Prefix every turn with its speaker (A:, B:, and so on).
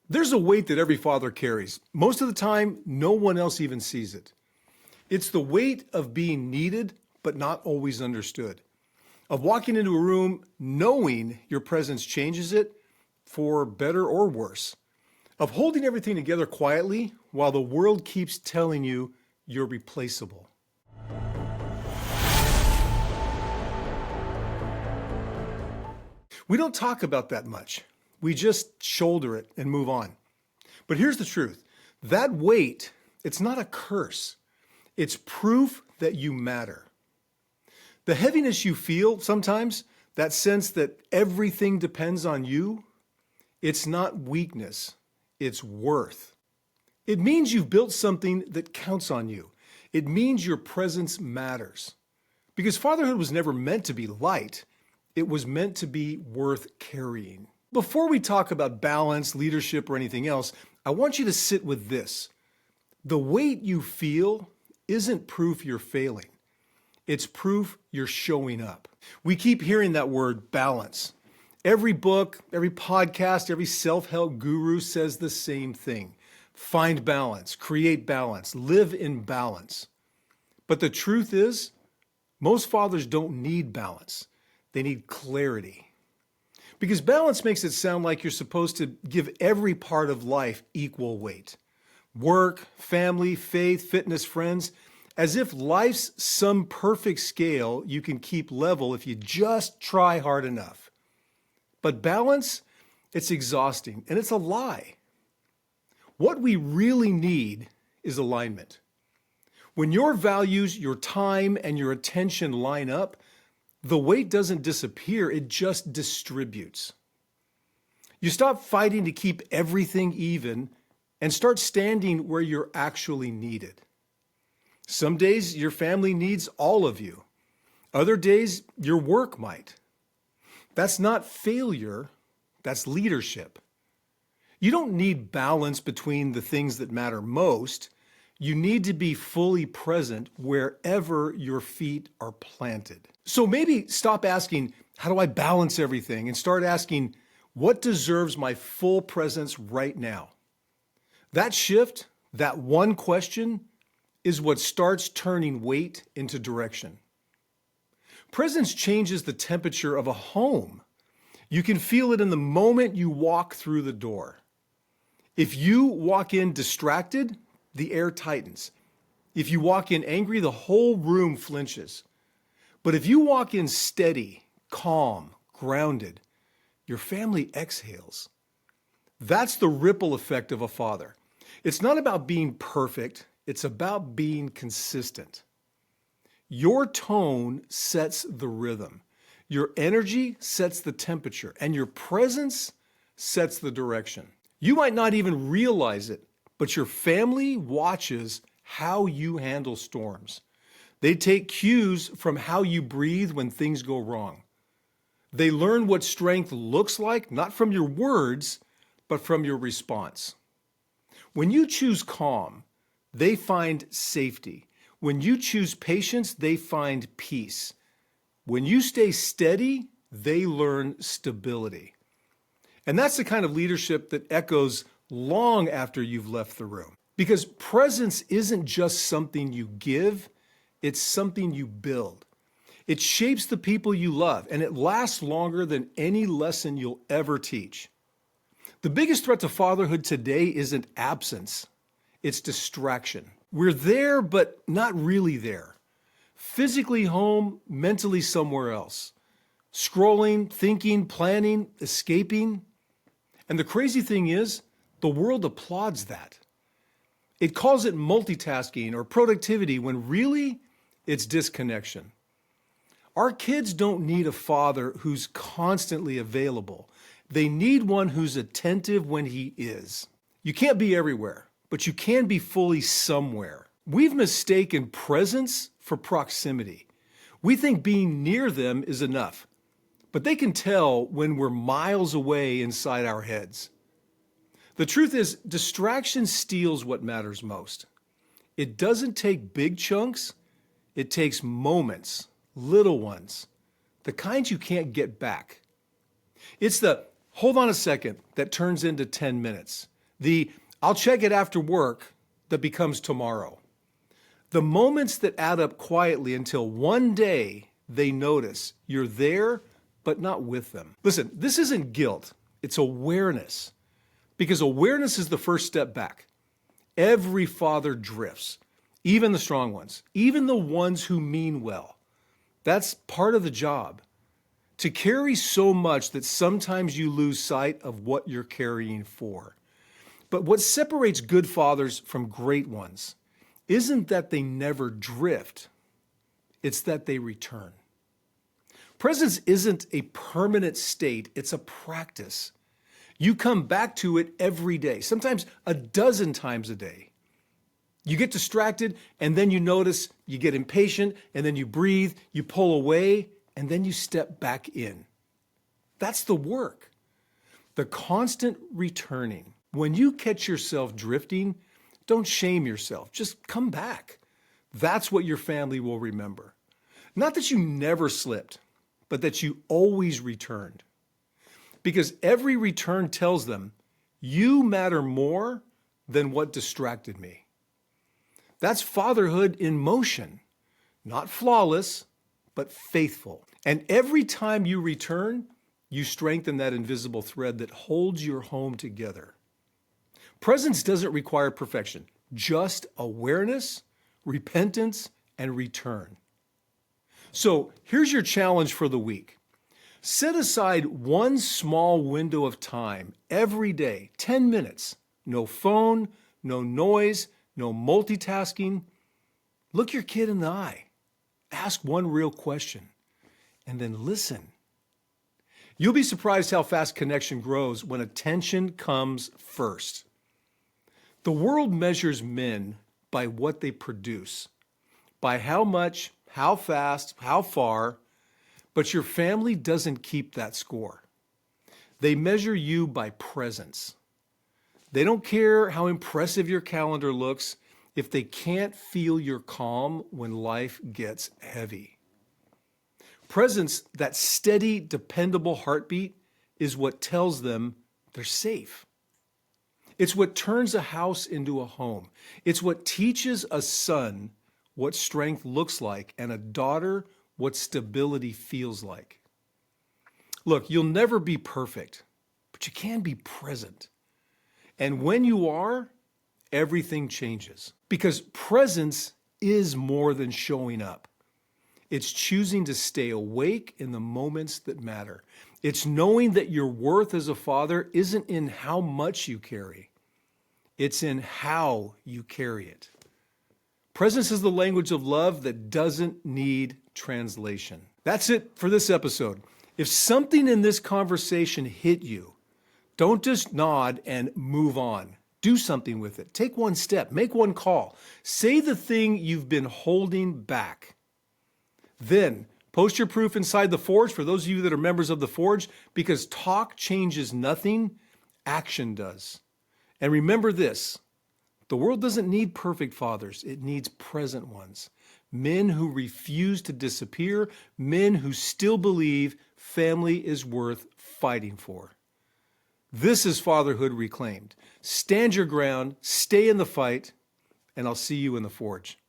A: There's a weight that every father carries. Most of the time, no one else even sees it. It's the weight of being needed, but not always understood. Of walking into a room knowing your presence changes it for better or worse. Of holding everything together quietly while the world keeps telling you you're replaceable. We don't talk about that much. We just shoulder it and move on. But here's the truth. That weight, it's not a curse. It's proof that you matter. The heaviness you feel sometimes, that sense that everything depends on you, it's not weakness, it's worth. It means you've built something that counts on you. It means your presence matters. Because fatherhood was never meant to be light. It was meant to be worth carrying. Before we talk about balance, leadership, or anything else, I want you to sit with this. The weight you feel isn't proof you're failing. It's proof you're showing up. We keep hearing that word balance. Every book, every podcast, every self-help guru says the same thing. Find balance, create balance, live in balance. But the truth is, most fathers don't need balance. They need clarity. Because balance makes it sound like you're supposed to give every part of life equal weight. Work, family, faith, fitness, friends, as if life's some perfect scale you can keep level if you just try hard enough. But balance, it's exhausting and it's a lie. What we really need is alignment. When your values, your time, and your attention line up, the weight doesn't disappear, it just distributes. You stop fighting to keep everything even and start standing where you're actually needed. Some days your family needs all of you. Other days your work might. That's not failure, that's leadership. You don't need balance between the things that matter most. You need to be fully present wherever your feet are planted. So maybe stop asking, how do I balance everything? And start asking, what deserves my full presence right now? That shift, that one question, is what starts turning weight into direction. Presence changes the temperature of a home. You can feel it in the moment you walk through the door. If you walk in distracted, the air tightens. If you walk in angry, the whole room flinches. But if you walk in steady, calm, grounded, your family exhales. That's the ripple effect of a father. It's not about being perfect, it's about being consistent. Your tone sets the rhythm. Your energy sets the temperature, and your presence sets the direction. You might not even realize it, but your family watches how you handle storms. They take cues from how you breathe when things go wrong. They learn what strength looks like, not from your words, but from your response. When you choose calm, they find safety. When you choose patience, they find peace. When you stay steady, they learn stability. And that's the kind of leadership that echoes long after you've left the room. Because presence isn't just something you give, it's something you build. It shapes the people you love, and it lasts longer than any lesson you'll ever teach. The biggest threat to fatherhood today isn't absence, it's distraction. We're there, but not really there. Physically home, mentally somewhere else. Scrolling, thinking, planning, escaping. And the crazy thing is, the world applauds that. It calls it multitasking or productivity when really it's disconnection. Our kids don't need a father who's constantly available. They need one who's attentive when he is. You can't be everywhere, but you can be fully somewhere. We've mistaken presence for proximity. We think being near them is enough, but they can tell when we're miles away inside our heads. The truth is, distraction steals what matters most. It doesn't take big chunks, it takes moments, little ones, the kinds you can't get back. It's the hold on a second that turns into 10 minutes. The I'll check it after work that becomes tomorrow. The moments that add up quietly until one day they notice you're there, but not with them. Listen, this isn't guilt, it's awareness. Because awareness is the first step back. Every father drifts, even the strong ones, even the ones who mean well. That's part of the job. To carry so much that sometimes you lose sight of what you're carrying for. But what separates good fathers from great ones isn't that they never drift, it's that they return. Presence isn't a permanent state, it's a practice. You come back to it every day, sometimes a dozen times a day. You get distracted, and then you notice, you get impatient, and then you breathe, you pull away, and then you step back in. That's the work. The constant returning. When you catch yourself drifting, don't shame yourself. Just come back. That's what your family will remember. Not that you never slipped, but that you always returned. Because every return tells them, you matter more than what distracted me. That's fatherhood in motion. Not flawless, but faithful. And every time you return, you strengthen that invisible thread that holds your home together. Presence doesn't require perfection, just awareness, repentance, and return. So here's your challenge for the week. Set aside one small window of time every day, 10 minutes. No phone, no noise, no multitasking. Look your kid in the eye. Ask one real question, and then listen. You'll be surprised how fast connection grows when attention comes first. The world measures men by what they produce, by how much, how fast, how far, but your family doesn't keep that score. They measure you by presence. They don't care how impressive your calendar looks if they can't feel your calm when life gets heavy. Presence, that steady, dependable heartbeat, is what tells them they're safe. It's what turns a house into a home. It's what teaches a son what strength looks like and a daughter what stability feels like. Look, you'll never be perfect, but you can be present. And when you are, everything changes. Because presence is more than showing up. It's choosing to stay awake in the moments that matter. It's knowing that your worth as a father isn't in how much you carry. It's in how you carry it. Presence is the language of love that doesn't need translation. That's it for this episode. If something in this conversation hit you, don't just nod and move on. Do something with it. Take one step. Make one call. Say the thing you've been holding back. Then post your proof inside the Forge for those of you that are members of the Forge, because talk changes nothing, action does. And remember this, the world doesn't need perfect fathers. It needs present ones. Men who refuse to disappear, men who still believe family is worth fighting for. This is Fatherhood Reclaimed. Stand your ground, stay in the fight, and I'll see you in the Forge.